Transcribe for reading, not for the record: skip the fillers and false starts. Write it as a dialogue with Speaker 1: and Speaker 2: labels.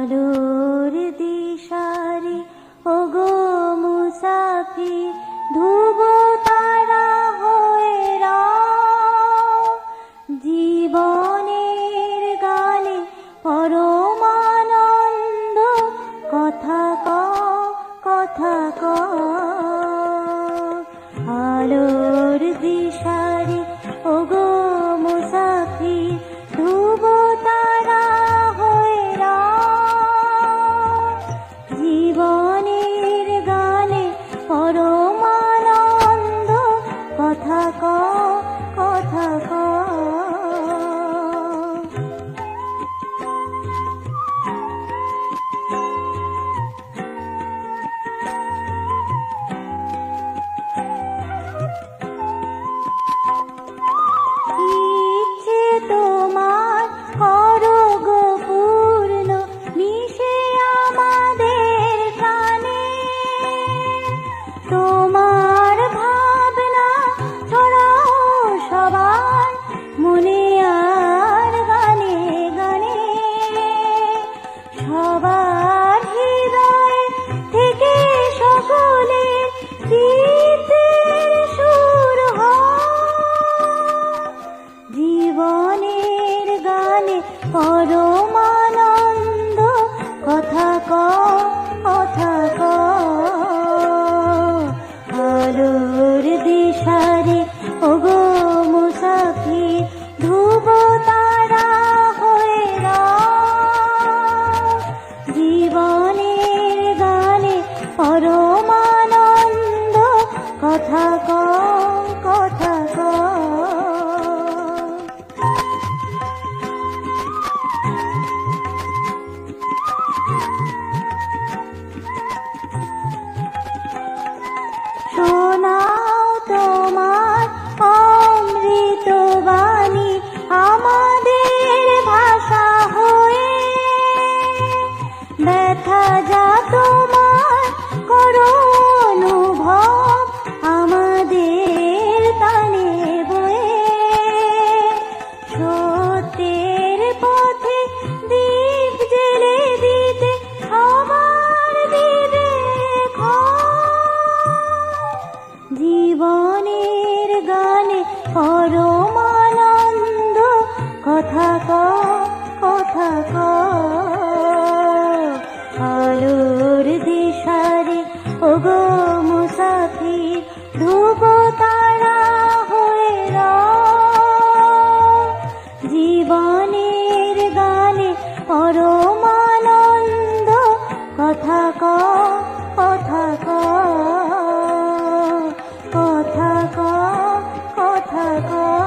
Speaker 1: আলোর দিশারি ওগো মুসাফির ধ্রুব তারা হয়ে রাও, জীবনের গানে পরমানন্দ কথা কও কথা কও। আলোর দিশারি ওগো মুসাফির ধ্রুব তারা হয়ে রাও, জীবনের গানে পরমানন্দ কথা কও কথা কও। ইচ্ছে তোমার করো গো পূর্ণ মিশে আমাদের প্রাণে, তোমার ভাবনা ছড়াও সবার মনে আর গানে গানে, সবার হৃদয় থেকে সকলের গীতের সুর হয়, জীবনের গানে পরমানন্দ কথা কও কথা কও। আলোর দিশারি ওগো মুসাফির ধ্রুব তারা হয়ে রাও, জীবনের গানে পরমানন্দ কথা কও কথা কও। শোনাও তোমার অমৃত বাণী আমাদের ভাষা হয়ে, ব্যথা যা তোমার করো অনুভব আমাদের তানে বয়ে, সত্যের পথে দীপ জেলে দিতে সবার বিবেক হয়, জীবনের গানে পরমানন্দ কথা কও কথা কও। আলোর দিশারি ওগো মুসাফির ধ্রুব তারা হয়ে রাও, জীবনের গানে পরমানন্দ কথা কও কথা কও কথা কও কথা কও।